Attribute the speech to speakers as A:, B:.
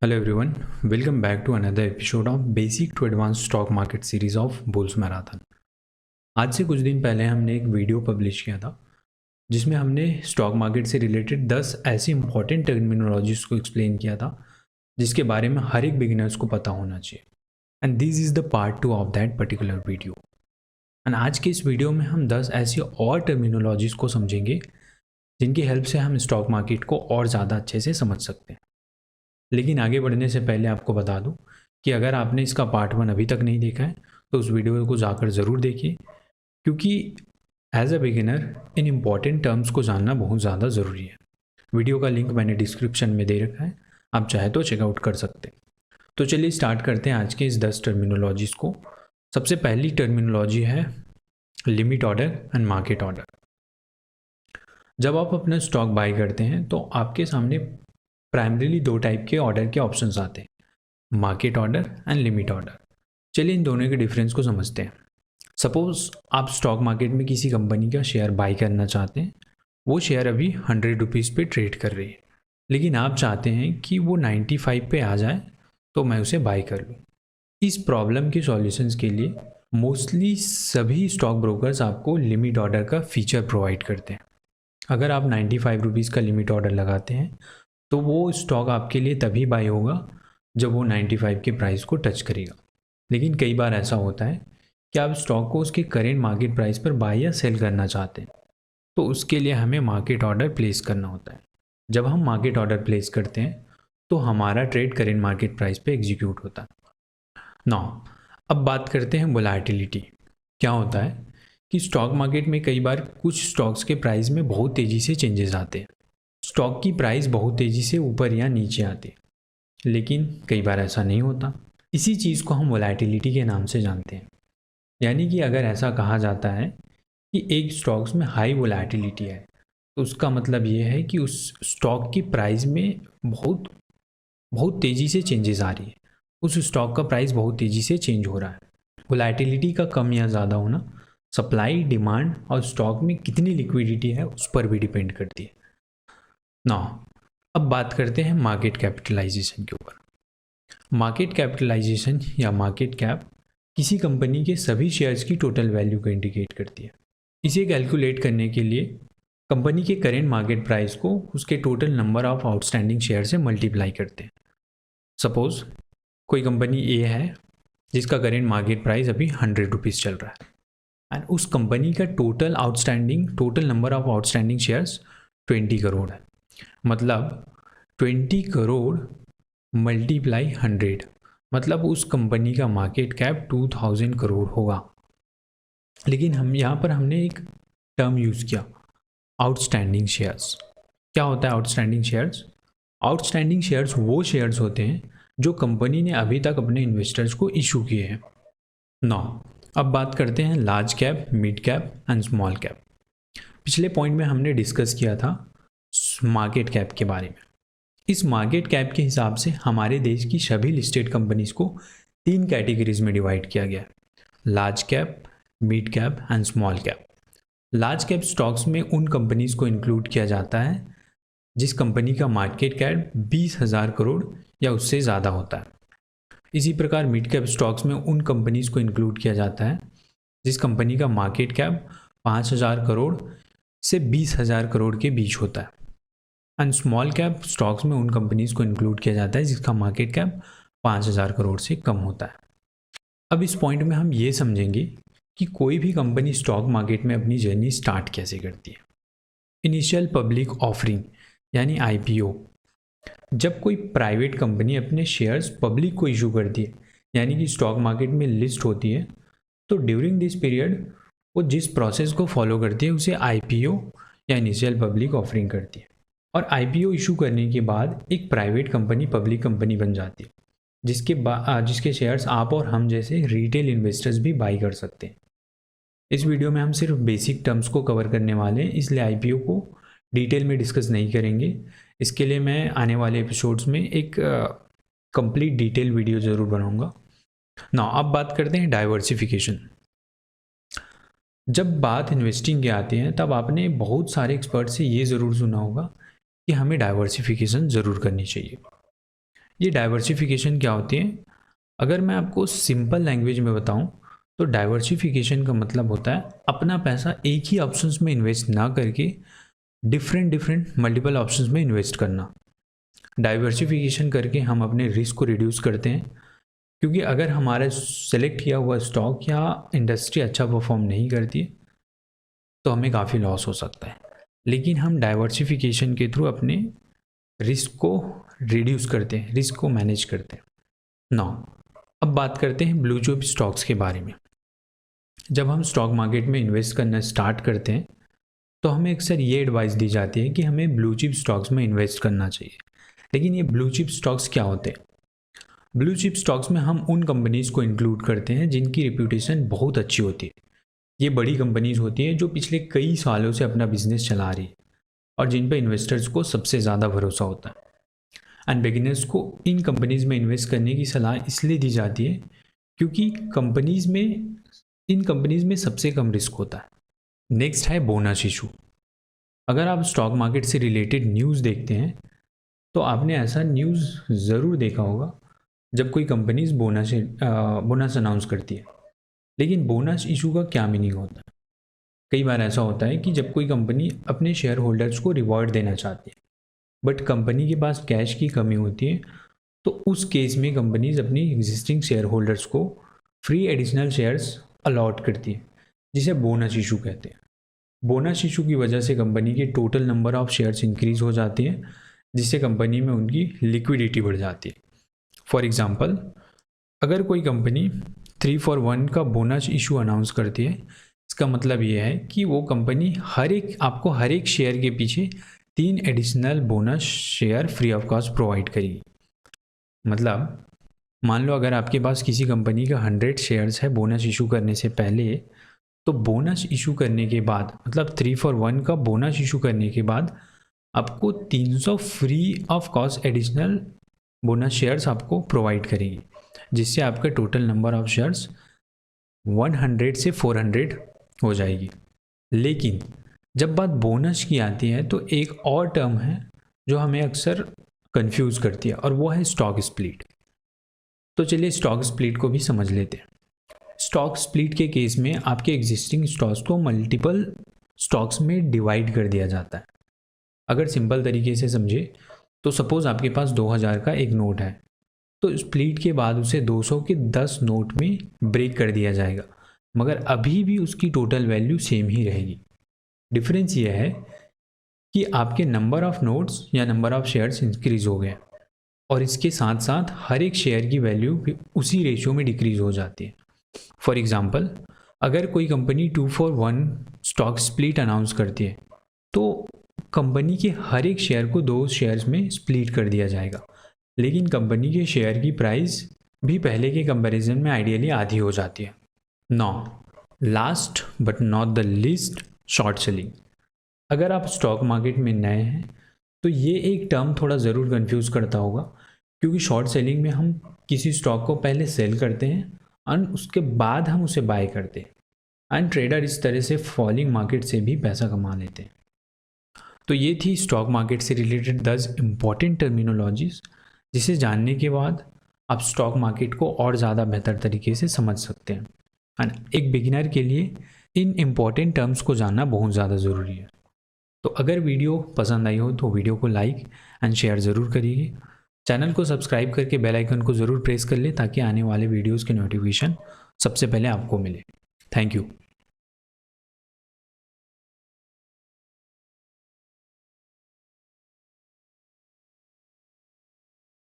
A: Hello everyone, welcome back to another episode of Basic to Advanced Stock Market series of Bulls Marathon। आज से कुछ दिन पहले हमने एक वीडियो पब्लिश किया था जिसमें हमने स्टॉक मार्केट से रिलेटेड 10 ऐसी इंपॉर्टेंट टर्मिनोलॉजीज को एक्सप्लेन किया था जिसके बारे में हर एक बिगिनर्स को पता होना चाहिए। And this is the part 2 of that particular video. And आज के इस वीडियो में हम 10 ऐसी और टर्मिनोलॉजीज को समझेंगे जिनकी हेल्प से हम स्टॉक मार्केट को और ज़्यादा अच्छे से समझ सकते हैं। लेकिन आगे बढ़ने से पहले आपको बता दूं कि अगर आपने इसका पार्ट 1 अभी तक नहीं देखा है तो उस वीडियो को जाकर ज़रूर देखिए, क्योंकि एज अ बिगिनर इन इम्पॉर्टेंट टर्म्स को जानना बहुत ज़्यादा ज़रूरी है। वीडियो का लिंक मैंने डिस्क्रिप्शन में दे रखा है, आप चाहे तो चेकआउट कर सकते हैं। तो चलिए स्टार्ट करते हैं आज के इस 10 टर्मिनोलॉजीज़ को। सबसे पहली टर्मिनोलॉजी है limit order and market order. जब आप अपना स्टॉक बाय करते हैं तो आपके सामने प्राइमरीली दो टाइप के ऑर्डर के ऑप्शंस आते हैं, market order and limit order. चलिए इन दोनों के डिफरेंस को समझते हैं। सपोज आप स्टॉक मार्केट में किसी कंपनी का शेयर बाय करना चाहते हैं। वो शेयर अभी 100 रुपीज़ पे ट्रेड कर रही है, लेकिन आप चाहते हैं कि वो 95 पे आ जाए तो मैं उसे बाय कर लूँ। इस प्रॉब्लम के सॉल्यूशंस के लिए मोस्टली सभी स्टॉक ब्रोकर्स आपको लिमिट ऑर्डर का फीचर प्रोवाइड करते हैं। अगर आप 95 रुपीज़ का लिमिट ऑर्डर लगाते हैं तो वो स्टॉक आपके लिए तभी बाय होगा जब वो 95 के प्राइस को टच करेगा। लेकिन कई बार ऐसा होता है कि आप स्टॉक को उसके करेंट मार्केट प्राइस पर बाय या सेल करना चाहते हैं, तो उसके लिए हमें मार्केट ऑर्डर प्लेस करना होता है। जब हम मार्केट ऑर्डर प्लेस करते हैं तो हमारा ट्रेड करेंट मार्केट प्राइस पे एग्जीक्यूट होता है। नाउ अब बात करते हैं वोलेटिलिटी। क्या होता है कि स्टॉक मार्केट में कई बार कुछ स्टॉक्स के प्राइस में बहुत तेज़ी से चेंजेस आते हैं। स्टॉक की प्राइस बहुत तेज़ी से ऊपर या नीचे आती है, लेकिन कई बार ऐसा नहीं होता। इसी चीज़ को हम वोलेटिलिटी के नाम से जानते हैं। यानी कि अगर ऐसा कहा जाता है कि एक स्टॉक्स में हाई वोलेटिलिटी है तो उसका मतलब ये है कि उस स्टॉक की प्राइस में बहुत बहुत तेज़ी से चेंजेस आ रही है, उस स्टॉक का प्राइस बहुत तेज़ी से चेंज हो रहा है। वोलेटिलिटी का कम या ज़्यादा होना सप्लाई, डिमांड और स्टॉक में कितनी लिक्विडिटी है उस पर भी डिपेंड करती है। नाउ अब बात करते हैं मार्केट कैपिटलाइजेशन के ऊपर। मार्केट कैपिटलाइजेशन या मार्केट कैप किसी कंपनी के सभी शेयर्स की टोटल वैल्यू को इंडिकेट करती है। इसे कैलकुलेट करने के लिए कंपनी के करेंट मार्केट प्राइस को उसके total number of outstanding share से मल्टीप्लाई करते हैं। सपोज कोई कंपनी ए है जिसका करेंट मार्केट प्राइस अभी 100 रुपीज़ चल रहा है एंड उस कंपनी का total number of outstanding shares 20 crore है। मतलब 20 करोड़ मल्टीप्लाई 100, मतलब उस कंपनी का मार्केट कैप 2000 करोड़ होगा। लेकिन हम यहाँ पर हमने एक टर्म यूज़ किया, आउटस्टैंडिंग शेयर्स। क्या होता है आउटस्टैंडिंग शेयर्स? आउटस्टैंडिंग शेयर्स वो शेयर्स होते हैं जो कंपनी ने अभी तक अपने इन्वेस्टर्स को इशू किए हैं। नाउ अब बात करते हैं large cap, mid cap and small cap. पिछले पॉइंट में हमने डिस्कस किया था मार्केट कैप के बारे में। इस मार्केट कैप के हिसाब से हमारे देश की सभी लिस्टेड कंपनीज को 3 कैटेगरीज में डिवाइड किया गया है, large cap, mid cap and small cap. Large cap stocks में उन कंपनीज को इंक्लूड किया जाता है जिस कंपनी का मार्केट कैप 20,000 करोड़ या उससे ज़्यादा होता है। इसी प्रकार मिड कैप स्टॉक्स में उन कंपनीज को इंक्लूड किया जाता है जिस कंपनी का मार्केट कैप 5,000 करोड़ से 20,000 करोड़ के बीच होता है। एंड स्मॉल कैप स्टॉक्स में उन कंपनीज को इंक्लूड किया जाता है जिसका मार्केट कैप 5,000 करोड़ से कम होता है। अब इस पॉइंट में हम ये समझेंगे कि कोई भी कंपनी स्टॉक मार्केट में अपनी जर्नी स्टार्ट कैसे करती है। इनिशियल पब्लिक ऑफरिंग यानी आईपीओ। जब कोई प्राइवेट कंपनी अपने शेयर्स पब्लिक को इशू करती है, यानी कि स्टॉक मार्केट में लिस्ट होती है, तो ड्यूरिंग दिस पीरियड वो जिस प्रोसेस को फॉलो करती है उसे आईपीओ या इनिशियल पब्लिक ऑफरिंग करती है। और आईपीओ इशू करने के बाद एक प्राइवेट कंपनी पब्लिक कंपनी बन जाती है जिसके शेयर्स आप और हम जैसे रिटेल इन्वेस्टर्स भी बाई कर सकते हैं। इस वीडियो में हम सिर्फ बेसिक टर्म्स को कवर करने वाले हैं, इसलिए आईपीओ को डिटेल में डिस्कस नहीं करेंगे। इसके लिए मैं आने वाले एपिसोड्स में एक कंप्लीट डिटेल वीडियो ज़रूर बनाऊंगा। ना अब बात करते हैं डाइवर्सिफिकेशन। जब बात इन्वेस्टिंग की आती है तब आपने बहुत सारे एक्सपर्ट से ये ज़रूर सुना होगा कि हमें डाइवर्सिफिकेशन ज़रूर करनी चाहिए। ये डाइवर्सिफिकेशन क्या होती है? अगर मैं आपको सिंपल लैंग्वेज में बताऊं तो डाइवर्सिफिकेशन का मतलब होता है अपना पैसा एक ही ऑप्शंस में इन्वेस्ट ना करके डिफरेंट डिफरेंट मल्टीपल ऑप्शंस में इन्वेस्ट करना। डाइवर्सिफिकेशन करके हम अपने रिस्क को रिड्यूस करते हैं, क्योंकि अगर हमारा सेलेक्ट किया हुआ स्टॉक या इंडस्ट्री अच्छा परफॉर्म नहीं करती है तो हमें काफ़ी लॉस हो सकता है। लेकिन हम डाइवर्सिफिकेशन के थ्रू अपने रिस्क को रिड्यूस करते हैं, रिस्क को मैनेज करते हैं। नौ, अब बात करते हैं ब्लू चिप स्टॉक्स के बारे में। जब हम स्टॉक मार्केट में इन्वेस्ट करना स्टार्ट करते हैं तो हमें अक्सर ये एडवाइस दी जाती है कि हमें ब्लू चिप स्टॉक्स में इन्वेस्ट करना चाहिए। लेकिन ये ब्लू चिप स्टॉक्स क्या होते हैं? ब्लू चिप स्टॉक्स में हम उन कंपनीज़ को इंक्लूड करते हैं जिनकी रेप्यूटेशन बहुत अच्छी होती है। ये बड़ी कंपनीज़ होती हैं जो पिछले कई सालों से अपना बिजनेस चला रही है और जिन पर इन्वेस्टर्स को सबसे ज़्यादा भरोसा होता है। एंड बिगिनर्स को इन कंपनीज़ में इन्वेस्ट करने की सलाह इसलिए दी जाती है क्योंकि इन कंपनीज़ में सबसे कम रिस्क होता है। नेक्स्ट है बोनस इशू। अगर आप स्टॉक मार्केट से रिलेटेड न्यूज़ देखते हैं तो आपने ऐसा न्यूज़ ज़रूर देखा होगा जब कोई कंपनीज बोनस अनाउंस करती है। लेकिन बोनस इशू का क्या मीनिंग होता है? कई बार ऐसा होता है कि जब कोई कंपनी अपने शेयर होल्डर्स को रिवॉर्ड देना चाहती है बट कंपनी के पास कैश की कमी होती है, तो उस केस में कंपनीज अपनी एग्जिस्टिंग शेयर होल्डर्स को फ्री एडिशनल शेयर्स अलॉट करती है, जिसे बोनस इशू कहते हैं। बोनस इशू की वजह से कंपनी के total number of shares increase हो जाती है, जिससे कंपनी में उनकी लिक्विडिटी बढ़ जाती है। फॉर एग्ज़ाम्पल, अगर कोई कंपनी 3 for 1 का बोनस इशू अनाउंस करती है, इसका मतलब ये है कि वो कंपनी आपको हर एक शेयर के पीछे 3 additional bonus share free of cost provide करेगी। मतलब मान लो अगर आपके पास किसी कंपनी का 100 शेयर्स है बोनस इशू करने से पहले, तो बोनस इशू करने के बाद मतलब 3 for 1 का बोनस इशू करने के बाद आपको 300 free of cost additional bonus shares आपको प्रोवाइड करेगी, जिससे आपका टोटल नंबर ऑफ शेयर्स 100 से 400 हो जाएगी। लेकिन जब बात बोनस की आती है तो एक और टर्म है जो हमें अक्सर कंफ्यूज करती है और वो है स्टॉक स्प्लिट। तो चलिए स्टॉक स्प्लिट को भी समझ लेते हैं। स्टॉक स्प्लिट के केस में आपके एग्जिस्टिंग स्टॉक्स को मल्टीपल स्टॉक्स में डिवाइड कर दिया जाता है। अगर सिंपल तरीके से समझे तो सपोज़ आपके पास 2000 का एक नोट है, तो स्प्लिट के बाद उसे 200 के 10 नोट में ब्रेक कर दिया जाएगा, मगर अभी भी उसकी टोटल वैल्यू सेम ही रहेगी। डिफरेंस ये है कि आपके नंबर ऑफ नोट्स या नंबर ऑफ शेयर्स इंक्रीज हो गए और इसके साथ साथ हर एक शेयर की वैल्यू भी उसी रेशियो में डिक्रीज हो जाती है। फॉर एग्जाम्पल, अगर कोई company 2 for 1 stock split announce करती है तो कंपनी के हर एक शेयर को 2 शेयर्स में स्प्लिट कर दिया जाएगा, लेकिन कंपनी के शेयर की प्राइस भी पहले के कंपैरिजन में आइडियली आधी हो जाती है। नौ, last but not the least, short selling. अगर आप स्टॉक मार्केट में नए हैं तो ये एक टर्म थोड़ा ज़रूर कंफ्यूज करता होगा, क्योंकि शॉर्ट सेलिंग में हम किसी स्टॉक को पहले सेल करते हैं और उसके बाद हम उसे बाय करते हैं एंड ट्रेडर इस तरह से फॉलिंग मार्केट से भी पैसा कमा लेते हैं। तो ये थी स्टॉक मार्केट से रिलेटेड 10 इम्पॉर्टेंट टर्मिनोलॉजीज, जिसे जानने के बाद आप स्टॉक मार्केट को और ज़्यादा बेहतर तरीके से समझ सकते हैं। एंड एक बिगिनर के लिए इन इम्पॉर्टेंट टर्म्स को जानना बहुत ज़्यादा ज़रूरी है। तो अगर वीडियो पसंद आई हो तो वीडियो को लाइक एंड शेयर ज़रूर करिए। चैनल को सब्सक्राइब करके बेल आइकन को ज़रूर प्रेस कर ले ताकि आने वाले वीडियोज़ के नोटिफिकेशन सबसे पहले आपको मिले। Thank you.